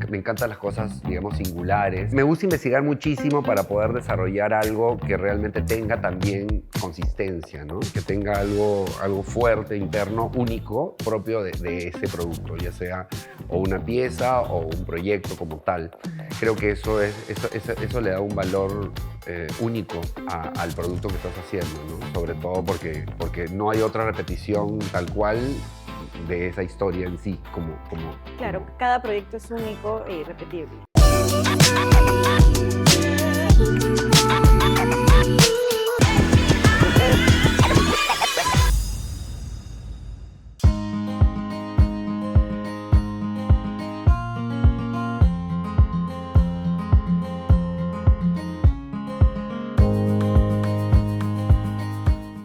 me encantan las cosas, digamos, singulares. Me gusta investigar muchísimo para poder desarrollar algo que realmente tenga también consistencia, ¿no? Que tenga algo fuerte, interno, único, propio de ese producto, ya sea o una pieza o un proyecto como tal. Creo que eso le da un valor único al producto que estás haciendo, ¿no? Sobre todo porque no hay otra repetición tal cual de esa historia en sí. Claro, cada proyecto es único e irrepetible.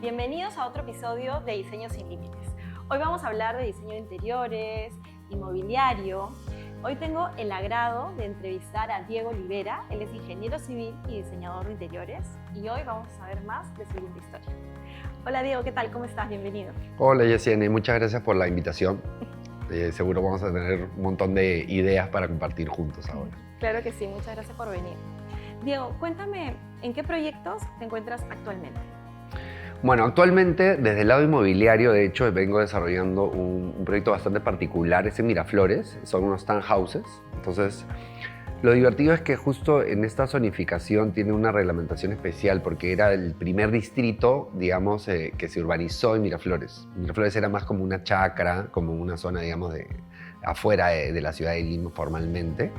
Bienvenidos a otro episodio de Diseño Sin Límites. Hoy vamos a hablar de diseño de interiores, inmobiliario. Hoy tengo el agrado de entrevistar a Diego Olivera. Él es ingeniero civil y diseñador de interiores. Y hoy vamos a saber más de su linda historia. Hola Diego, ¿qué tal? ¿Cómo estás? Bienvenido. Hola Yesenia, muchas gracias por la invitación. Seguro vamos a tener un montón de ideas para compartir juntos ahora. Claro que sí, muchas gracias por venir. Diego, cuéntame, ¿en qué proyectos te encuentras actualmente? Bueno, actualmente desde el lado inmobiliario, de hecho, vengo desarrollando un proyecto bastante particular, es en Miraflores, son unos townhouses. Entonces, lo divertido es que justo en esta zonificación tiene una reglamentación especial porque era el primer distrito, digamos, que se urbanizó en Miraflores. Miraflores era más como una chacra, como una zona, digamos, afuera de la ciudad de Lima formalmente.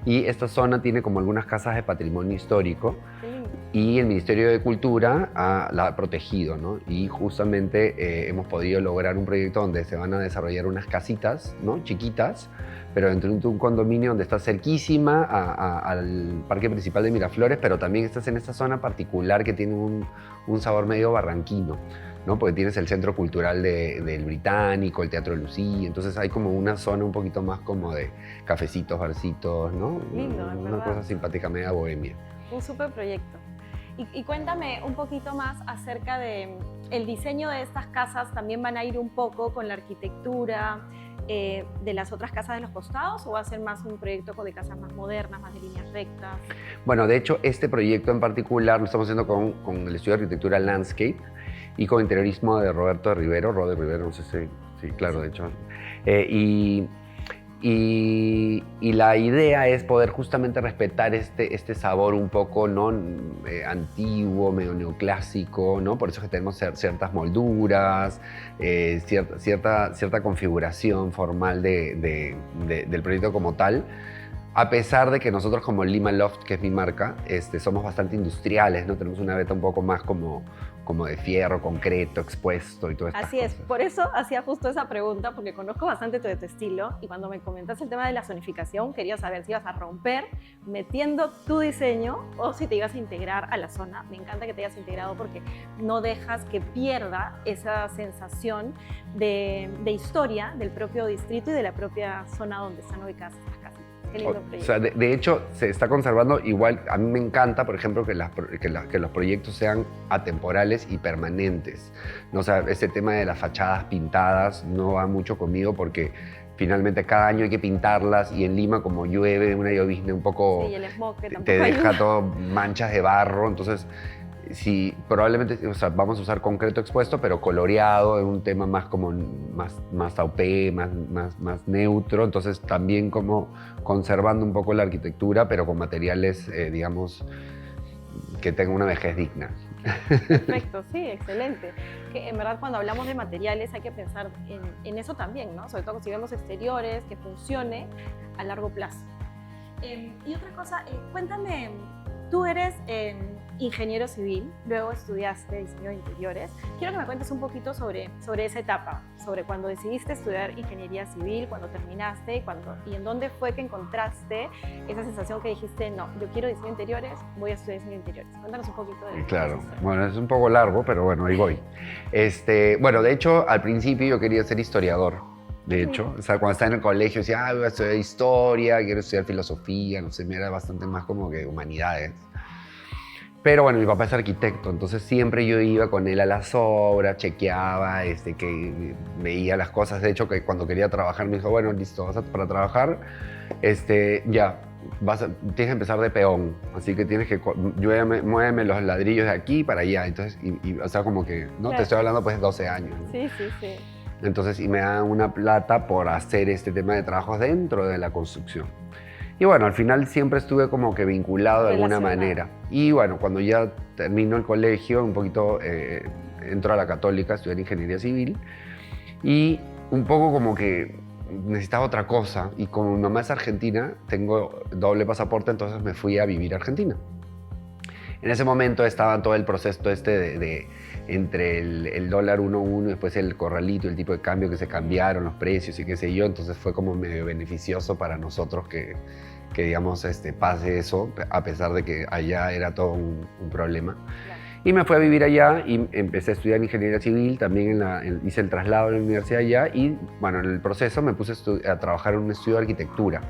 Y esta zona tiene como algunas casas de patrimonio histórico y el Ministerio de Cultura la ha protegido, ¿no? Y justamente hemos podido lograr un proyecto donde se van a desarrollar unas casitas, ¿no? Chiquitas, pero dentro de un condominio donde está cerquísima al parque principal de Miraflores, pero también estás en esta zona particular que tiene un sabor medio barranquino, ¿no? Porque tienes el Centro Cultural del Británico, el Teatro Lucía, entonces hay como una zona un poquito más como de cafecitos, barcitos, ¿no? Lindo, una cosa simpática, media bohemia. Un súper proyecto. Y cuéntame un poquito más acerca de el diseño de estas casas. ¿También van a ir un poco con la arquitectura de las otras casas de los costados o va a ser más un proyecto de casas más modernas, más de líneas rectas? Bueno, de hecho, este proyecto en particular lo estamos haciendo con el estudio de arquitectura Landscape y con interiorismo de Roberto de Rivero, no sé si, sí, claro, de hecho. Y la idea es poder justamente respetar este sabor un poco, ¿no? Antiguo, medio neoclásico, ¿no? Por eso es que tenemos ciertas molduras, cierta configuración formal del proyecto como tal. A pesar de que nosotros como Lima Loft, que es mi marca, somos bastante industriales, ¿no? Tenemos una beta un poco más como de fierro, concreto, expuesto y todo esto. Así es, por eso hacía justo esa pregunta, porque conozco bastante de tu estilo y cuando me comentas el tema de la zonificación, quería saber si ibas a romper metiendo tu diseño o si te ibas a integrar a la zona. Me encanta que te hayas integrado porque no dejas que pierda esa sensación de historia del propio distrito y de la propia zona donde están ubicadas estas casas. O sea, de hecho, se está conservando igual. A mí me encanta, por ejemplo, que los proyectos sean atemporales y permanentes, ¿no? O sea, ese tema de las fachadas pintadas no va mucho conmigo porque finalmente cada año hay que pintarlas y en Lima, como llueve, una llovizna un poco, sí, el smog que te deja todo manchas de barro. Entonces, sí, probablemente, o sea, vamos a usar concreto expuesto, pero coloreado, en un tema más como más taupé, más neutro. Entonces también como conservando un poco la arquitectura, pero con materiales, digamos, que tengan una vejez digna. Perfecto, sí, excelente. Que en verdad cuando hablamos de materiales hay que pensar en eso también, ¿no? Sobre todo si vemos exteriores, que funcione a largo plazo. Y otra cosa, cuéntame, tú eres ingeniero civil, luego estudiaste diseño de interiores. Quiero que me cuentes un poquito sobre esa etapa, sobre cuando decidiste estudiar ingeniería civil, cuando terminaste y en dónde fue que encontraste esa sensación que dijiste, no, yo quiero diseño de interiores, voy a estudiar diseño de interiores. Cuéntanos un poquito de eso. Claro, bueno, es un poco largo, pero bueno, ahí voy. Bueno, de hecho, al principio yo quería ser historiador. De hecho, o sea, cuando estaba en el colegio decía, voy a estudiar historia, quiero estudiar filosofía, no sé, me era bastante más como que humanidades. Pero bueno, mi papá es arquitecto, entonces siempre yo iba con él a las obras, chequeaba, que veía las cosas. De hecho, que cuando quería trabajar me dijo, bueno, listo, para trabajar ya, tienes que empezar de peón, así que tienes que, muéveme los ladrillos de aquí para allá, entonces, o sea, como que, ¿no? Claro. Te estoy hablando pues de 12 años, ¿no? Sí, sí, sí. Entonces, y me dan una plata por hacer este tema de trabajos dentro de la construcción. Y bueno, al final siempre estuve como que vinculado de alguna manera. Y bueno, cuando ya termino el colegio, un poquito entro a la Católica a estudiar Ingeniería Civil y un poco como que necesitaba otra cosa. Y como mi mamá es argentina, tengo doble pasaporte, entonces me fui a vivir a Argentina. En ese momento estaba todo el proceso entre el dólar 1.1 y después el corralito, el tipo de cambio que se cambiaron, los precios y qué sé yo. Entonces fue como medio beneficioso para nosotros que digamos, pase eso, a pesar de que allá era todo un problema. Claro. Y me fui a vivir allá y empecé a estudiar Ingeniería Civil, también hice el traslado a la universidad allá y, bueno, en el proceso me puse a trabajar en un estudio de arquitectura.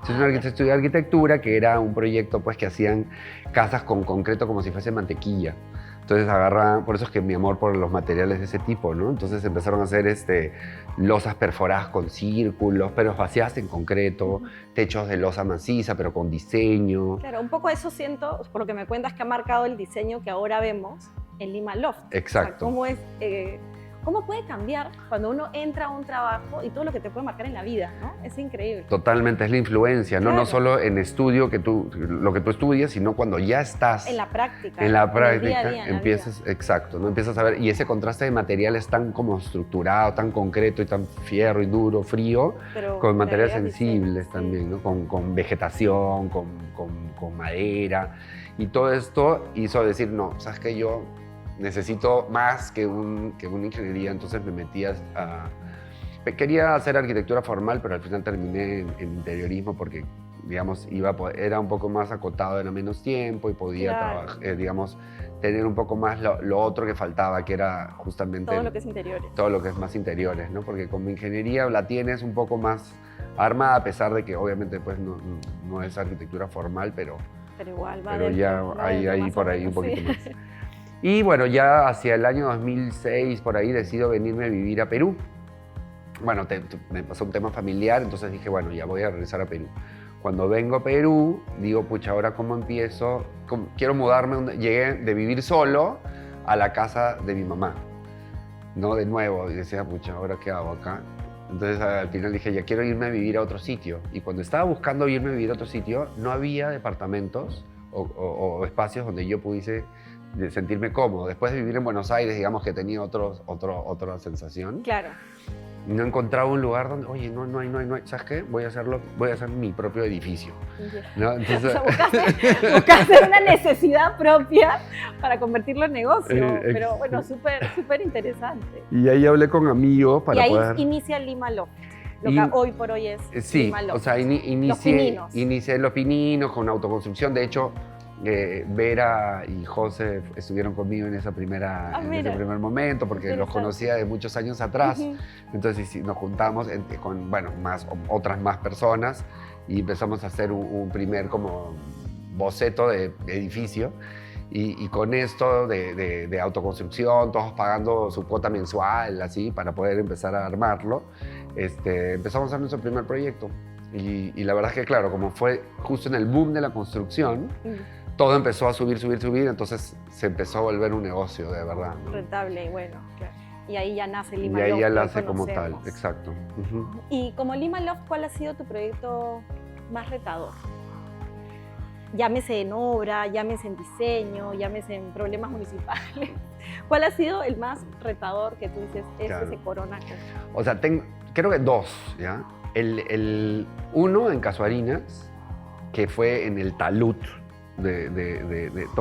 Entonces, un estudio de arquitectura que era un proyecto pues que hacían casas con concreto como si fuese mantequilla. Entonces agarraban, por eso es que mi amor por los materiales de ese tipo, ¿no? Entonces empezaron a hacer losas perforadas con círculos, pero vaciadas en concreto, techos de losa maciza, pero con diseño. Claro, un poco eso siento, por lo que me cuentas, que ha marcado el diseño que ahora vemos en Lima Loft. Exacto. O sea, ¿cómo puede cambiar cuando uno entra a un trabajo y todo lo que te puede marcar en la vida, ¿no? Es increíble. Totalmente, es la influencia, ¿no? Claro. No solo en estudio, lo que tú estudias, sino cuando ya estás En la práctica. en la práctica, día a día, empiezas, exacto, ¿no? Empiezas a ver, y ese contraste de materiales tan como estructurado, tan concreto y tan fierro y duro, frío, pero con materiales realidad sensibles sí. también, ¿no? Con vegetación, con madera, y todo esto hizo decir, no, ¿sabes qué? Yo necesito más que una ingeniería, entonces me metí quería hacer arquitectura formal, pero al final terminé en interiorismo porque, digamos, era un poco más acotado, era menos tiempo y podía trabajar, digamos, tener un poco más lo otro que faltaba, que era justamente... Todo lo que es interiores. Todo lo que es más interiores, ¿no? Porque como ingeniería la tienes un poco más armada, a pesar de que obviamente pues no es arquitectura formal, pero igual va pero ya hay por ahí un poquito más. Y bueno, ya hacia el año 2006, por ahí, decido venirme a vivir a Perú. Bueno, me pasó un tema familiar, entonces dije, bueno, ya voy a regresar a Perú. Cuando vengo a Perú, digo, pucha, ¿ahora cómo empiezo? Quiero mudarme, llegué de vivir solo a la casa de mi mamá, ¿no? De nuevo, y decía, pucha, ¿ahora qué hago acá? Entonces al final dije, ya quiero irme a vivir a otro sitio. Y cuando estaba buscando irme a vivir a otro sitio, no había departamentos o espacios donde yo pudiese sentirme cómodo. Después de vivir en Buenos Aires, digamos que tenía otra sensación. Claro. No encontraba un lugar donde, oye, no hay, ¿sabes qué? Voy a hacer mi propio edificio, ¿no? Entonces, o sea, buscaste una necesidad propia para convertirlo en negocio, pero bueno, súper interesante. Y ahí hablé con amigos para poder... Y ahí poder... inicia Lima Loft, lo que hoy por hoy es Lima Loft. O sea, inicié en Los Pininos con autoconstrucción. De hecho, Vera y José estuvieron conmigo en ese primer momento porque los conocía de muchos años atrás. Entonces nos juntamos con, bueno, otras más personas y empezamos a hacer un primer como boceto de edificio. Y con esto de autoconstrucción, todos pagando su cuota mensual, así, para poder empezar a armarlo, empezamos a hacer nuestro primer proyecto. Y la verdad es que, claro, como fue justo en el boom de la construcción, todo empezó a subir, entonces se empezó a volver un negocio de verdad, ¿no? Rentable y bueno, claro. Y ahí ya nace Lima Loft. Y ahí ya nace como tal, exacto. Y como Lima Loft, ¿cuál ha sido tu proyecto más retador? Llámese en obra, llámese en diseño, llámese en problemas municipales. ¿Cuál ha sido el más retador que tú dices, se corona con? O sea, creo que dos, ¿ya? Uno en Casuarinas, que fue en el talud, en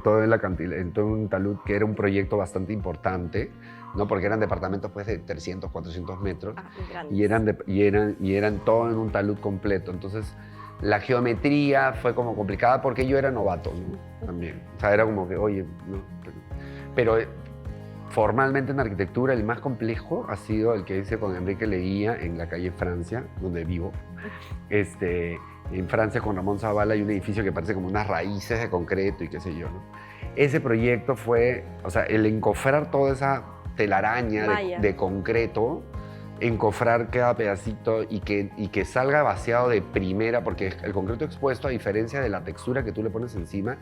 todo un talud, que era un proyecto bastante importante, ¿no? Porque eran departamentos pues, de 300, 400 metros, y eran todo en un talud completo. Entonces, la geometría fue como complicada porque yo era novato, ¿no? También. O sea, era como que, oye, no. Pero formalmente en arquitectura el más complejo ha sido el que hice con Enrique Leguía en la calle Francia, donde vivo. En Francia con Ramón Zavala hay un edificio que parece como unas raíces de concreto y qué sé yo, ¿no? Ese proyecto fue, o sea, el encofrar toda esa telaraña de concreto encofrar cada pedacito y que salga vaciado de primera, porque el concreto expuesto, a diferencia de la textura que tú le pones encima,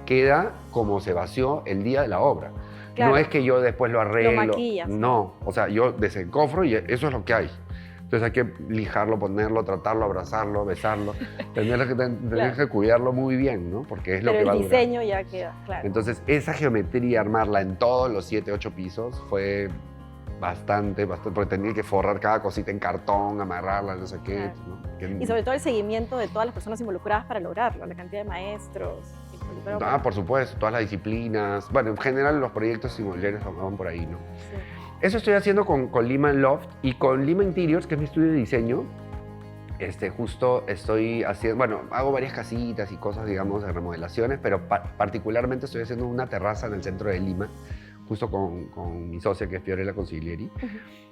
queda como se vació el día de la obra. Claro. No es que yo después lo arreglo. Lo maquillas. No, o sea, yo desencofro y eso es lo que hay. Entonces hay que lijarlo, ponerlo, tratarlo, abrazarlo, besarlo. Tener que cuidarlo muy bien, ¿no? Porque es lo que va a durar. Pero el diseño ya queda, claro. Entonces, esa geometría, armarla en todos los 7, 8 pisos, fue bastante, porque tenía que forrar cada cosita en cartón, amarrarla, no sé qué. Claro. ¿no? Y sobre todo el seguimiento de todas las personas involucradas para lograrlo, la cantidad de maestros involucrados. Por supuesto, todas las disciplinas. Bueno, en general los proyectos inmobiliarios van por ahí, ¿no? Sí. Eso estoy haciendo con Lima Loft y con Lima Interiors, que es mi estudio de diseño. Justo estoy haciendo, bueno, hago varias casitas y cosas, digamos, de remodelaciones, pero particularmente estoy haciendo una terraza en el centro de Lima, justo con mi socia, que es Fiorella Consiglieri,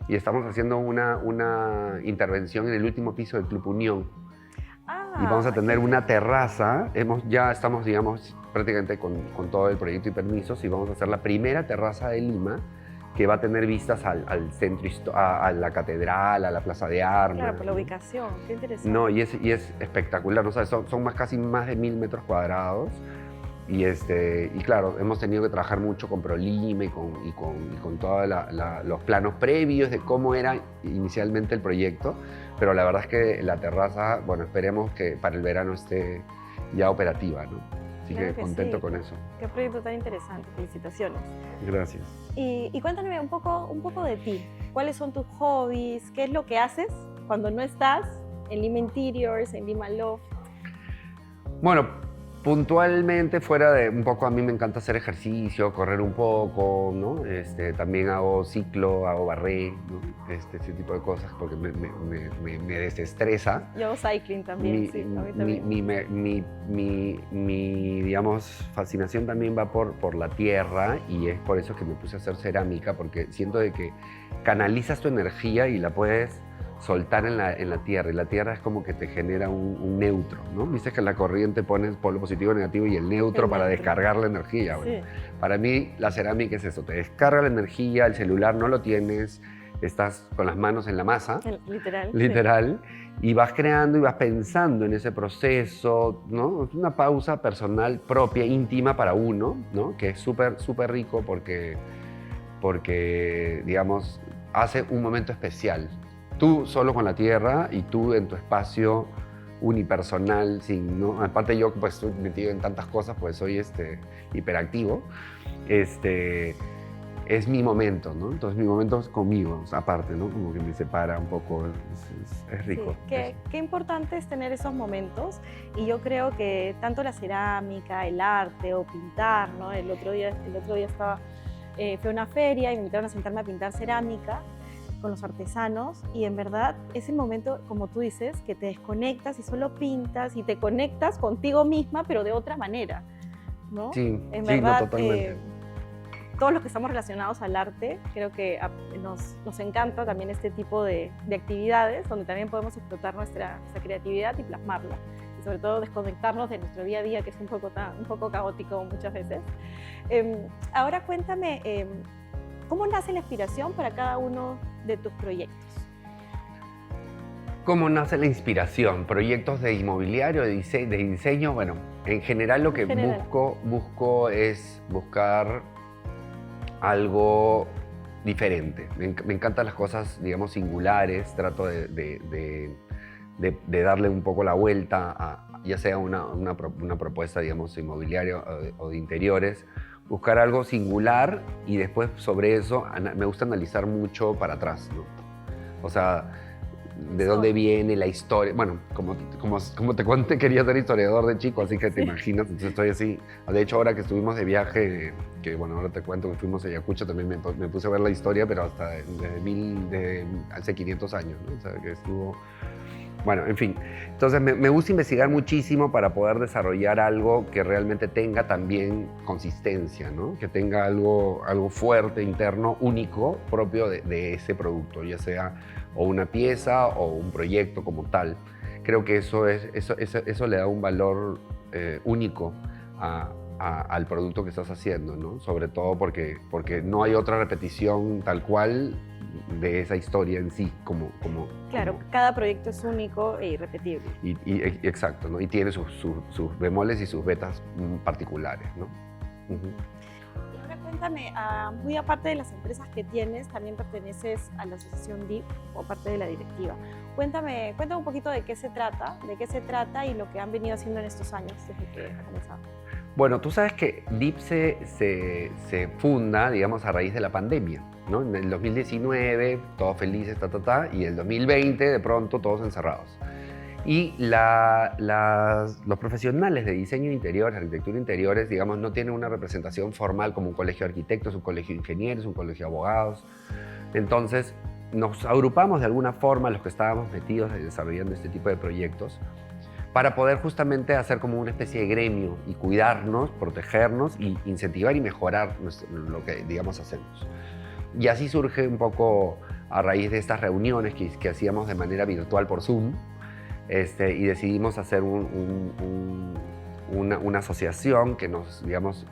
y estamos haciendo una intervención en el último piso del Club Unión. Y vamos a tener una terraza, ya estamos, digamos, prácticamente con todo el proyecto y permisos, y vamos a hacer la primera terraza de Lima, que va a tener vistas al centro, a la catedral, a la plaza de armas. Claro, por la ubicación, qué interesante. No, y es espectacular, ¿no? O sea, son casi más de 1000 metros cuadrados. Y claro, hemos tenido que trabajar mucho con ProLima y con todos los planos previos de cómo era inicialmente el proyecto. Pero la verdad es que la terraza, bueno, esperemos que para el verano esté ya operativa, ¿no? Así Claro que contento sí. con eso. Qué proyecto tan interesante, felicitaciones. Gracias. Y cuéntame un poco de ti. ¿Cuáles son tus hobbies? ¿Qué es lo que haces cuando no estás en Lima Interiors, en Lima Loft? Bueno, puntualmente, fuera de un poco, a mí me encanta hacer ejercicio, correr un poco, ¿no? También hago ciclo, hago barré, ¿no? Ese tipo de cosas, porque me desestresa. Yo hago cycling también, sí, a mí también. Mi, digamos, fascinación también va por la tierra, y es por eso que me puse a hacer cerámica, porque siento de que canalizas tu energía y la puedes soltar en la tierra, y la tierra es como que te genera un neutro, ¿no? Viste que en la corriente pones polo positivo, negativo y el neutro para descargar la energía. Bueno, Sí. para mí la cerámica es eso, te descarga la energía, el celular no lo tienes, estás con las manos en la masa, Literal. y vas creando y vas pensando en ese proceso, ¿no? Es una pausa personal propia, íntima para uno, ¿no? Que es súper, súper rico porque, digamos, hace un momento especial. Tú solo con la tierra y tú en tu espacio unipersonal, ¿no? Aparte yo pues estoy metido en tantas cosas, pues soy hiperactivo, es mi momento, ¿no? Entonces mi momento es conmigo, o sea, aparte, ¿no? Como que me separa un poco, es rico. Sí, qué importante es tener esos momentos, y yo creo que tanto la cerámica, el arte o pintar, ¿no? El otro día estaba, fue a una feria y me invitaron a sentarme a pintar cerámica con los artesanos, y en verdad es el momento, como tú dices, que te desconectas y solo pintas y te conectas contigo misma, pero de otra manera, ¿no? Sí, en sí, verdad, no, totalmente. todos los que estamos relacionados al arte, creo que nos encanta también este tipo de actividades donde también podemos explotar nuestra creatividad y plasmarla, y sobre todo desconectarnos de nuestro día a día, que es un poco caótico muchas veces. Ahora cuéntame, ¿cómo nace la inspiración para cada uno de tus proyectos? ¿Cómo nace la inspiración? ¿Proyectos de inmobiliario, de diseño? Bueno, en general lo que busco es buscar algo diferente. Me encantan las cosas, digamos, singulares. Trato de darle un poco la vuelta ya sea una propuesta, digamos, inmobiliaria o de interiores. Buscar algo singular, y después sobre eso me gusta analizar mucho para atrás, ¿no? O sea, de dónde viene la historia. Bueno, como te conté, quería ser historiador de chico, así que te imaginas, entonces estoy así. De hecho, ahora que estuvimos de viaje, que bueno, ahora te cuento que fuimos a Ayacucho, también me puse a ver la historia, pero hasta desde hace 500 años, ¿no? O sea, que estuvo... Bueno, en fin, entonces me gusta investigar muchísimo para poder desarrollar algo que realmente tenga también consistencia, ¿no? Que tenga algo fuerte, interno, único, propio de ese producto, ya sea o una pieza o un proyecto como tal. Creo que eso le da un valor único al producto que estás haciendo, ¿no? Sobre todo porque no hay otra repetición tal cual de esa historia en sí, Claro, cada proyecto es único e irrepetible. Exacto, ¿no? Y tiene sus bemoles y sus betas particulares, ¿no? Y ahora cuéntame, muy aparte de las empresas que tienes, también perteneces a la asociación DIP o parte de la directiva. Cuéntame un poquito de qué se trata y lo que han venido haciendo en estos años desde que ha comenzado. Bueno, tú sabes que DIP se funda, digamos, a raíz de la pandemia, ¿no? En el 2019, todos felices, y el 2020, de pronto, todos encerrados. Y los profesionales de diseño de interiores, arquitectura de interiores, digamos, no tienen una representación formal como un colegio de arquitectos, un colegio de ingenieros, un colegio de abogados. Entonces, nos agrupamos de alguna forma los que estábamos metidos desarrollando este tipo de proyectos para poder justamente hacer como una especie de gremio y cuidarnos, protegernos y incentivar y mejorar lo que, digamos, hacemos. Y así surge un poco a raíz de estas reuniones que hacíamos de manera virtual por Zoom, y decidimos hacer una asociación que nos, digamos,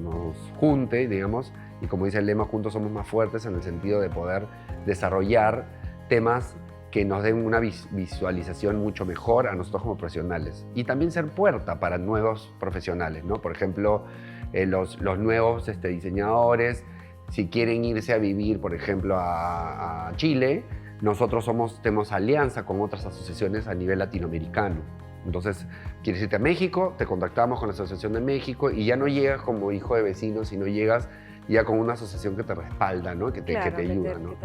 nos junte, digamos, y como dice el lema, juntos somos más fuertes, en el sentido de poder desarrollar temas que nos den una visualización mucho mejor a nosotros como profesionales. Y también ser puerta para nuevos profesionales, ¿no? Por ejemplo, los nuevos diseñadores, si quieren irse a vivir, por ejemplo, a Chile, nosotros tenemos alianza con otras asociaciones a nivel latinoamericano. Entonces, quieres irte a México, te contactamos con la Asociación de México y ya no llegas como hijo de vecino, sino llegas ya con una asociación que te respalda, ¿no? que te ayuda, ¿no?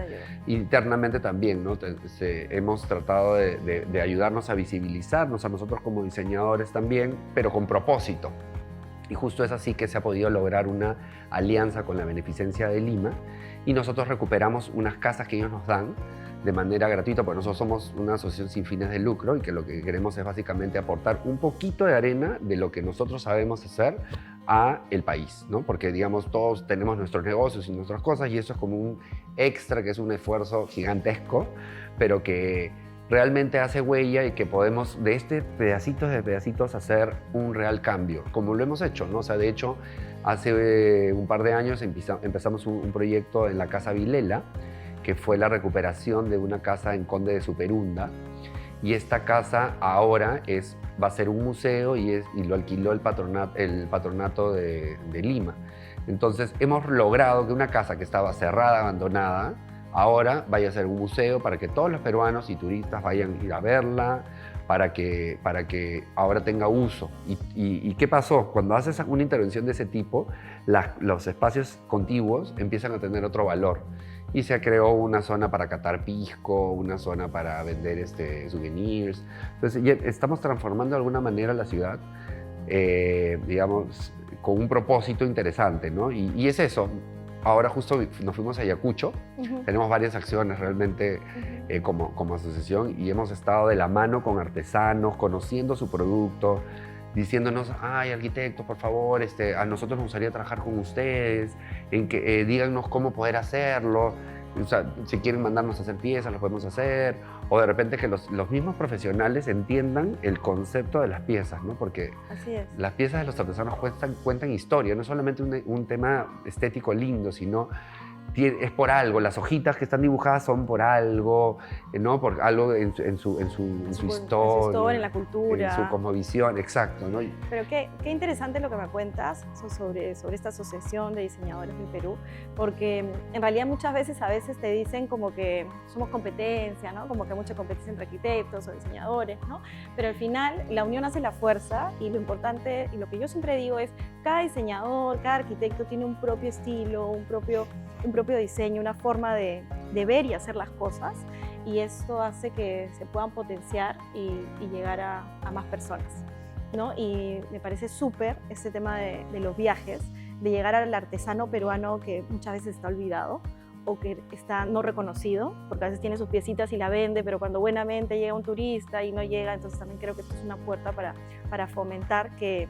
Internamente también, ¿no? Hemos tratado de ayudarnos a visibilizarnos a nosotros como diseñadores también, pero con propósito. Y justo es así que se ha podido lograr una alianza con la Beneficencia de Lima y nosotros recuperamos unas casas que ellos nos dan de manera gratuita, porque nosotros somos una asociación sin fines de lucro y que lo que queremos es básicamente aportar un poquito de arena de lo que nosotros sabemos hacer a el país, ¿no? Porque, digamos, todos tenemos nuestros negocios y nuestras cosas y eso es como un extra, que es un esfuerzo gigantesco, pero que realmente hace huella y que podemos de pedacitos hacer un real cambio, como lo hemos hecho, ¿no? O sea, de hecho, hace un par de años empezamos un proyecto en la Casa Vilela, que fue la recuperación de una casa en Conde de Superunda, y esta casa ahora va a ser un museo y lo alquiló el patronato de Lima. Entonces hemos logrado que una casa que estaba cerrada, abandonada, ahora vaya a ser un museo para que todos los peruanos y turistas vayan a ir a verla, para que ahora tenga uso. ¿Y qué pasó? Cuando haces una intervención de ese tipo, los espacios contiguos empiezan a tener otro valor. Y se creó una zona para catar pisco, una zona para vender souvenirs. Entonces, estamos transformando de alguna manera la ciudad, digamos, con un propósito interesante, ¿no? Y es eso. Ahora justo nos fuimos a Ayacucho, tenemos varias acciones realmente como asociación y hemos estado de la mano con artesanos, conociendo su producto, diciéndonos, ay, arquitectos, por favor, a nosotros nos gustaría trabajar con ustedes, díganos cómo poder hacerlo, o sea, si quieren mandarnos a hacer piezas, lo podemos hacer, o de repente que los mismos profesionales entiendan el concepto de las piezas, ¿no? Porque las piezas de los artesanos cuentan historia, no solamente un tema estético lindo, sino es por algo, las hojitas que están dibujadas son por algo, ¿no? Por algo en su historia, en la cultura, en su cosmovisión, exacto, ¿no? Pero qué interesante lo que me cuentas sobre esta asociación de diseñadores del Perú, porque en realidad muchas veces te dicen como que somos competencia, ¿no? Como que hay mucha competencia entre arquitectos o diseñadores, ¿no? Pero al final la unión hace la fuerza y lo importante, y lo que yo siempre digo es, cada diseñador, cada arquitecto tiene un propio estilo, un propio diseño, una forma de ver y hacer las cosas, y esto hace que se puedan potenciar y llegar a más personas, ¿no? Y me parece súper este tema de los viajes, de llegar al artesano peruano que muchas veces está olvidado o que está no reconocido, porque a veces tiene sus piecitas y la vende, pero cuando buenamente llega un turista y no llega, entonces también creo que esto es una puerta para fomentar que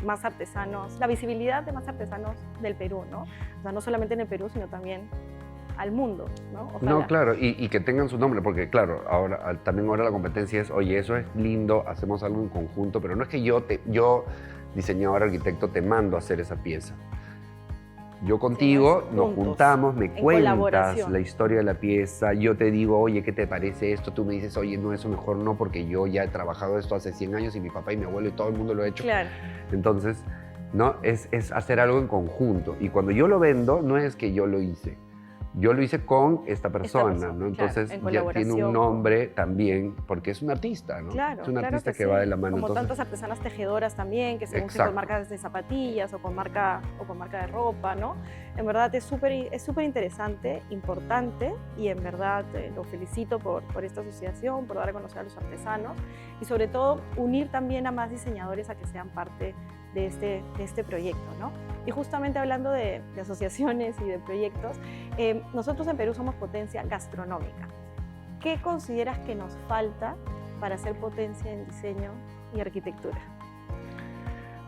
más artesanos, la visibilidad de más artesanos del Perú, ¿no? O sea, no solamente en el Perú, sino también al mundo, ¿no? Ojalá. No, claro, y que tengan su nombre, porque claro, también ahora la competencia es, oye, eso es lindo, hacemos algo en conjunto, pero no es que yo, diseñador, arquitecto, te mando a hacer esa pieza. Yo contigo es nos juntos, juntamos, me en cuentas colaboración. la historia de la pieza, yo te digo, oye, ¿qué te parece esto? Tú me dices, oye, no, eso mejor no, porque yo ya he trabajado esto hace 100 años y mi papá y mi abuelo y todo el mundo lo ha hecho. Claro. Entonces, ¿no? Es hacer algo en conjunto. Y cuando yo lo vendo, no es que yo lo hice. Yo lo hice con esta persona, ¿no? Entonces claro, ya tiene un nombre también, porque es un artista, ¿no? Claro, es un claro artista que que sí. va de la mano. Como Entonces, tantas artesanas tejedoras también, que se unen exacto. con marcas de zapatillas o con marca de ropa, ¿no? En verdad es súper interesante, importante, y en verdad lo felicito por esta asociación, por dar a conocer a los artesanos y sobre todo unir también a más diseñadores a que sean parte de este proyecto, ¿no? Y justamente hablando de asociaciones y de proyectos, nosotros en Perú somos potencia gastronómica. ¿Qué consideras que nos falta para ser potencia en diseño y arquitectura?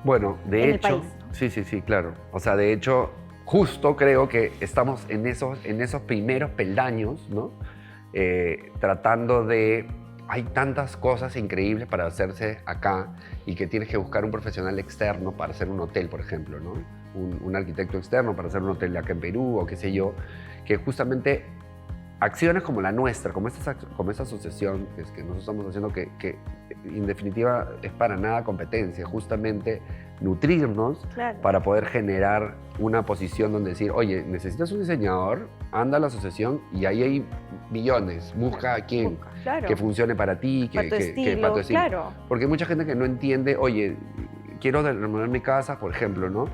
Bueno, de en hecho, el país, ¿no? sí, claro. O sea, de hecho, justo creo que estamos en esos primeros peldaños, ¿no? Tratando de... Hay tantas cosas increíbles para hacerse acá y que tienes que buscar un profesional externo para hacer un hotel, por ejemplo, ¿no? Un arquitecto externo para hacer un hotel acá en Perú o qué sé yo, que justamente acciones como la nuestra, como esta asociación que nosotros estamos haciendo, que en definitiva es para nada competencia, justamente nutrirnos Claro. para poder generar una posición donde decir, oye, necesitas un diseñador, anda a la asociación y ahí hay millones, busca a quien Claro. que funcione para ti, Para tu estilo, para tu estilo. claro. Porque hay mucha gente que no entiende, oye, quiero remodelar mi casa, por ejemplo, ¿no?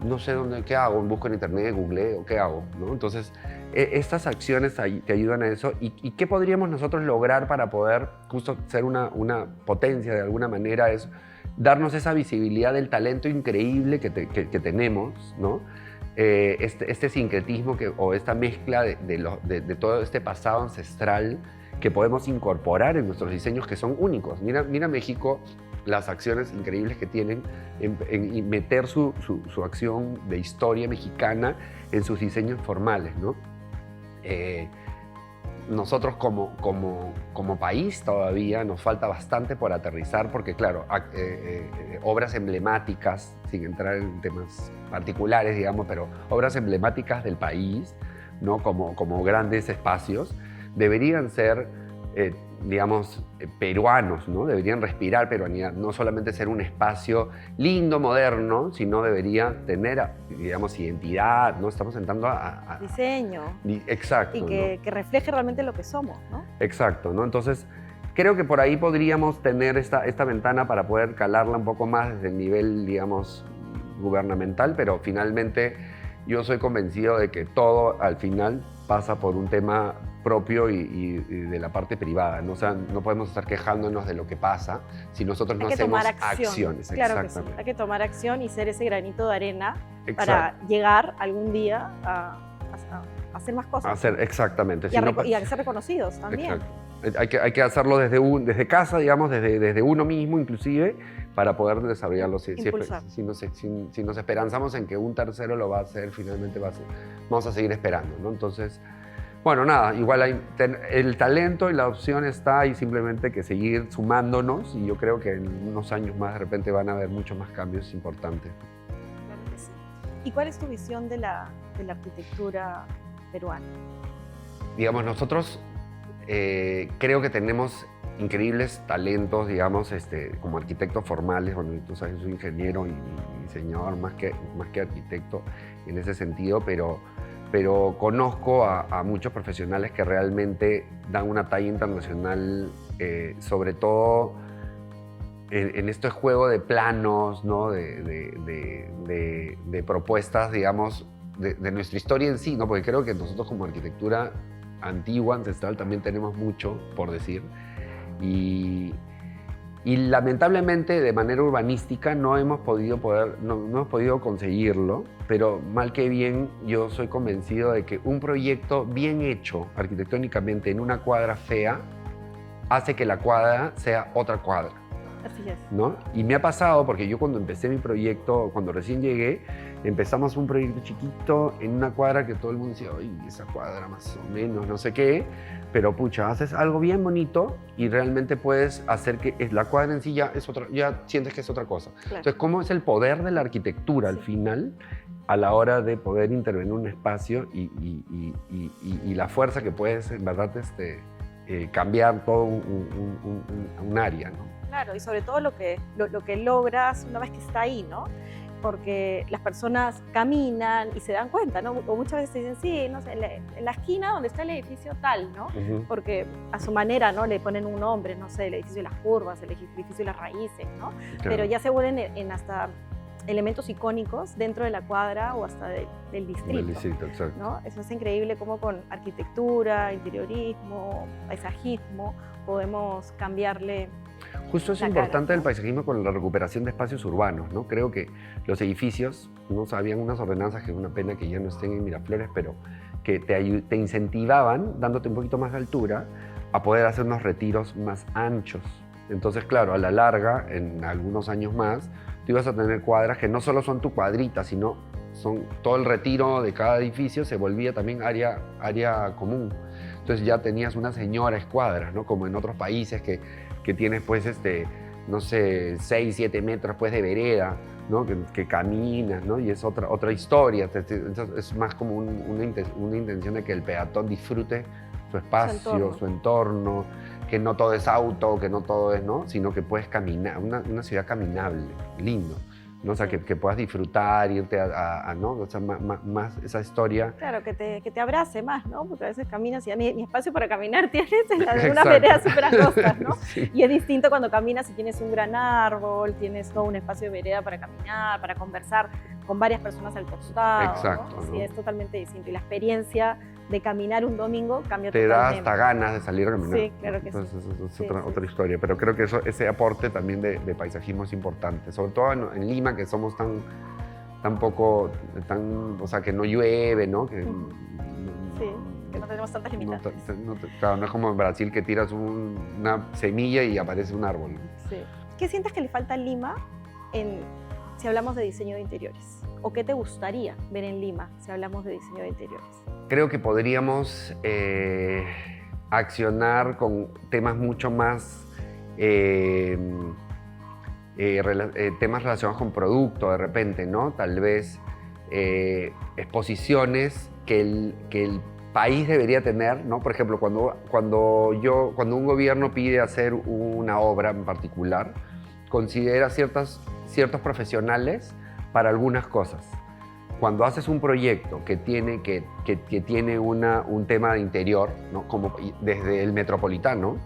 No sé qué hago, busco en internet, googleo, ¿qué hago? ¿no? Entonces, estas acciones te ayudan a eso. ¿Y qué podríamos nosotros lograr para poder justo ser una potencia de alguna manera? Es darnos esa visibilidad del talento increíble que tenemos, ¿no? Este sincretismo o esta mezcla de todo este pasado ancestral que podemos incorporar en nuestros diseños que son únicos. Mira México, las acciones increíbles que tienen en meter su acción de historia mexicana en sus diseños formales, ¿no? Nosotros como país todavía nos falta bastante por aterrizar porque, claro, obras emblemáticas, sin entrar en temas particulares, digamos, pero obras emblemáticas del país, ¿no? como grandes espacios, deberían ser, digamos, peruanos, ¿no? Deberían respirar peruanidad, no solamente ser un espacio lindo, moderno, sino debería tener, digamos, identidad, ¿no? Estamos entrando a diseño. Exacto. Y que refleje realmente lo que somos, ¿no? Exacto, ¿no? Entonces, creo que por ahí podríamos tener esta ventana para poder calarla un poco más desde el nivel, digamos, gubernamental, pero finalmente yo soy convencido de que todo al final pasa por un tema propio y de la parte privada, ¿no? O sea, no podemos estar quejándonos de lo que pasa si nosotros no hacemos acciones. Claro que sí, hay que tomar acción y ser ese granito de arena para llegar algún día a hacer más cosas. Exactamente. Y a ser reconocidos también. Exacto. Hay que hacerlo desde casa, digamos, desde uno mismo inclusive, para poder desarrollarlo. Si nos esperanzamos en que un tercero lo va a hacer, finalmente vamos a seguir esperando, ¿no? Entonces, bueno, nada, igual el talento y la opción está y simplemente que seguir sumándonos y yo creo que en unos años más de repente van a haber muchos más cambios importantes. Claro que sí. ¿Y cuál es tu visión de la arquitectura peruana? Digamos, nosotros creo que tenemos increíbles talentos, digamos, como arquitectos formales. Bueno, tú sabes, soy ingeniero y diseñador más que arquitecto en ese sentido, pero conozco a muchos profesionales que realmente dan una talla internacional, sobre todo en este juego de planos, ¿no? de propuestas, digamos, de nuestra historia en sí, ¿no? Porque creo que nosotros como arquitectura antigua, ancestral, también tenemos mucho por decir. Y lamentablemente de manera urbanística no hemos podido conseguirlo, pero mal que bien yo soy convencido de que un proyecto bien hecho arquitectónicamente en una cuadra fea hace que la cuadra sea otra cuadra. Así es. ¿no? Y me ha pasado, porque yo cuando empecé mi proyecto, cuando recién llegué, empezamos un proyecto chiquito en una cuadra que todo el mundo decía, oye, esa cuadra más o menos, no sé qué, pero pucha, haces algo bien bonito y realmente puedes hacer que la cuadra en sí ya es otra, ya sientes que es otra cosa. Claro. Entonces, ¿cómo es el poder de la arquitectura al final a la hora de poder intervenir en un espacio y la fuerza que puedes, en verdad, cambiar todo un área, ¿no? Claro, y sobre todo lo que logras una vez que está ahí, ¿no? Porque las personas caminan y se dan cuenta, ¿no? O muchas veces te dicen, sí, no sé, en la esquina donde está el edificio tal, ¿no? Porque a su manera, ¿no? Le ponen un nombre, no sé, el edificio de las curvas, el edificio de las raíces, ¿no? Claro. Pero ya se vuelven en hasta elementos icónicos dentro de la cuadra o hasta del distrito. Del distrito, exacto. ¿No? Eso es increíble cómo con arquitectura, interiorismo, paisajismo podemos cambiarle. Justo es importante el paisajismo con la recuperación de espacios urbanos, ¿no? Creo que los edificios, no habían unas ordenanzas que es una pena que ya no estén en Miraflores, pero que te incentivaban, dándote un poquito más de altura, a poder hacer unos retiros más anchos. Entonces, claro, a la larga, en algunos años más, tú ibas a tener cuadras que no solo son tu cuadrita, sino son todo el retiro de cada edificio se volvía también área común. Entonces ya tenías unas señoras cuadras, ¿no? Como en otros países que tienes, pues, no sé, 6, 7 metros pues, de vereda, ¿no? Que caminas, ¿no? Y es otra historia. Es más como una intención de que el peatón disfrute su espacio, su entorno, que no todo es auto, que no todo es, ¿no? Sino que puedes caminar, una ciudad caminable, lindo, ¿no? O sea, que puedas disfrutar, irte ¿no? O sea, más esa historia. Claro, que te abrace más, ¿no? Porque a veces caminas y ya ni espacio para caminar tienes en algunas veredas súper angostas, ¿no? Sí. Y es distinto cuando caminas y tienes un gran árbol, tienes todo un espacio de vereda para caminar, para conversar con varias personas al costado. Exacto, ¿no? ¿no? Sí, es totalmente distinto. Y la experiencia de caminar un domingo cambia te totalmente. Te da hasta ganas de salir a caminar. Sí, claro que Entonces, sí. Es otra historia. Pero creo que ese aporte también de paisajismo es importante. Sobre todo en Lima, que somos tan poco, o sea, que no llueve, ¿no? Que no tenemos tantas limitantes. Claro, no es como en Brasil que tiras una semilla y aparece un árbol. Sí. ¿Qué sientes que le falta a Lima si hablamos de diseño de interiores? ¿O qué te gustaría ver en Lima si hablamos de diseño de interiores? Creo que podríamos accionar con temas mucho más, temas relacionados con producto de repente, ¿no? Tal vez exposiciones que el país debería tener, ¿no? Por ejemplo, cuando un gobierno pide hacer una obra en particular, considera ciertos profesionales para algunas cosas. Cuando haces un proyecto que tiene un tema de interior, ¿no? Como desde el metropolitano,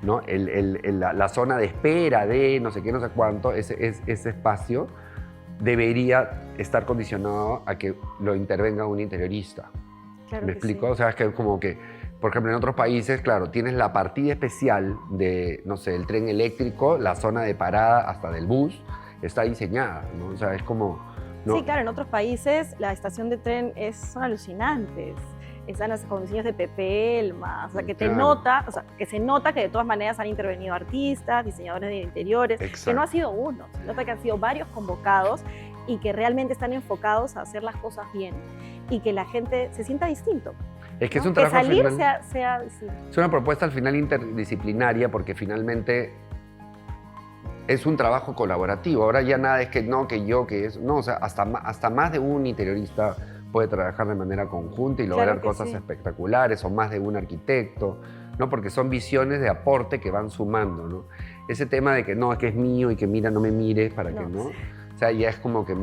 ¿no? La zona de espera de no sé qué, no sé cuánto, ese espacio debería estar condicionado a que lo intervenga un interiorista. Claro. ¿Me explico? Sí. O sea, es que como que, por ejemplo, en otros países, claro, tienes la partida especial de, no sé, el tren eléctrico, la zona de parada hasta del bus, está diseñada, ¿no? O sea, es como... ¿no? Sí, claro, en otros países la estación de tren son alucinantes. Están con diseños de Pepe Elma, o sea, que que se nota que de todas maneras han intervenido artistas, diseñadores de interiores, que no ha sido uno, se nota que han sido varios convocados y que realmente están enfocados a hacer las cosas bien y que la gente se sienta distinto. Es que ¿no? es un trabajo que salir al final, sea distinto. Es una propuesta al final interdisciplinaria porque finalmente es un trabajo colaborativo. Ahora ya nada es que no, que yo, que eso. No, o sea, hasta más de un interiorista puede trabajar de manera conjunta y lograr cosas espectaculares, o más de un arquitecto, ¿no? Porque son visiones de aporte que van sumando, ¿no? Ese tema de que no, es que es mío y que mira, no me mires para que no. O sea, ya es como que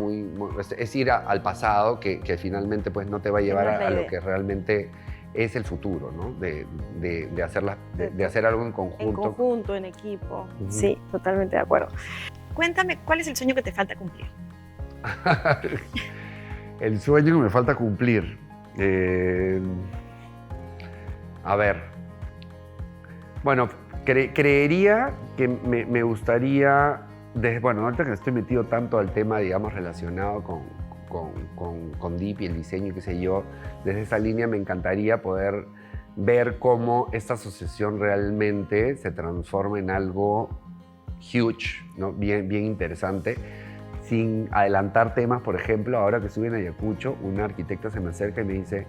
es ir al pasado que finalmente pues no te va a llevar a lo que realmente es el futuro, ¿no? De hacer algo en conjunto. En conjunto, en equipo. Sí, totalmente de acuerdo. Cuéntame, ¿cuál es el sueño que te falta cumplir? El sueño que me falta cumplir. A ver. Bueno, creería que me gustaría... Bueno, ahorita que estoy metido tanto al tema, digamos, relacionado con DIP y el diseño, qué sé yo, desde esa línea me encantaría poder ver cómo esta asociación realmente se transforma en algo huge, ¿no? Bien, bien interesante. Sin adelantar temas, por ejemplo, ahora que estuve en Ayacucho, una arquitecta se me acerca y me dice,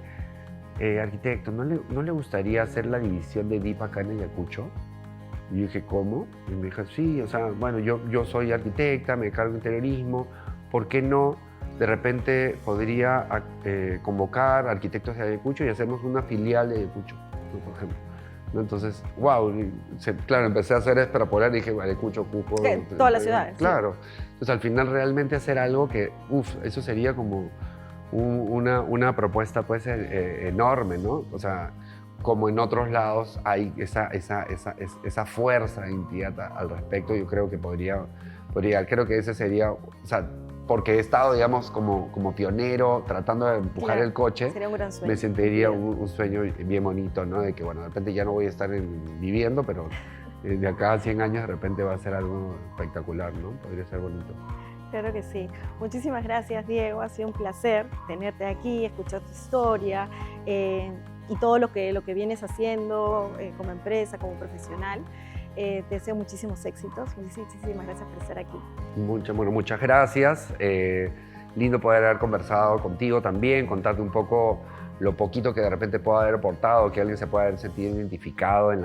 arquitecto, ¿no le gustaría hacer la división de DIP acá en Ayacucho? Y yo dije, ¿cómo? Y me dijo, sí, o sea, bueno, yo soy arquitecta, me cargo de interiorismo, ¿por qué no? De repente podría convocar arquitectos de Ayacucho y hacemos una filial de Ayacucho, ¿no? Por ejemplo. ¿No? Entonces, wow, claro, empecé a hacer extrapolar y dije, Ayacucho, Cusco. Todas las ciudades. Claro. Sí. Entonces, al final, realmente hacer algo que, eso sería como una propuesta, pues, enorme, ¿no? O sea, como en otros lados hay esa fuerza de identidad al respecto, yo creo que creo que ese sería, o sea, porque he estado, digamos, como pionero, tratando de empujar el coche. Sería un gran sueño. Me sentiría un sueño bien bonito, ¿no? De que, bueno, de repente ya no voy a estar viviendo, pero de acá a 100 años de repente va a ser algo espectacular, ¿no? Podría ser bonito. Claro que sí. Muchísimas gracias, Diego. Ha sido un placer tenerte aquí, escuchar tu historia y todo lo que vienes haciendo como empresa, como profesional. Te deseo muchísimos éxitos. Muchísimas gracias por estar aquí. Muchas gracias. Lindo poder haber conversado contigo también, contarte un poco lo poquito que de repente pueda haber aportado, que alguien se pueda haber sentido identificado en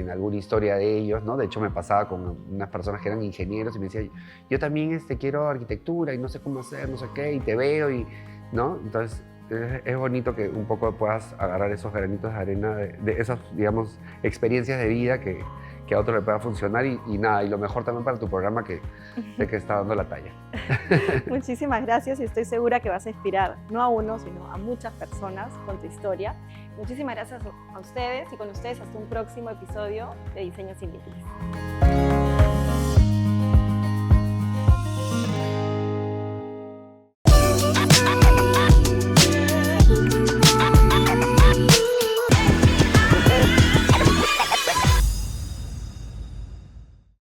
alguna historia de ellos, ¿no? De hecho, me pasaba con unas personas que eran ingenieros y me decían, yo también quiero arquitectura y no sé cómo hacer, no sé qué, y te veo, ¿no? Entonces, es bonito que un poco puedas agarrar esos granitos de arena de esas, digamos, experiencias de vida que a otro le pueda funcionar y nada, y lo mejor también para tu programa que sé que está dando la talla. Muchísimas gracias y estoy segura que vas a inspirar no a uno, sino a muchas personas con tu historia. Muchísimas gracias a ustedes y con ustedes hasta un próximo episodio de Diseño Sin Límites.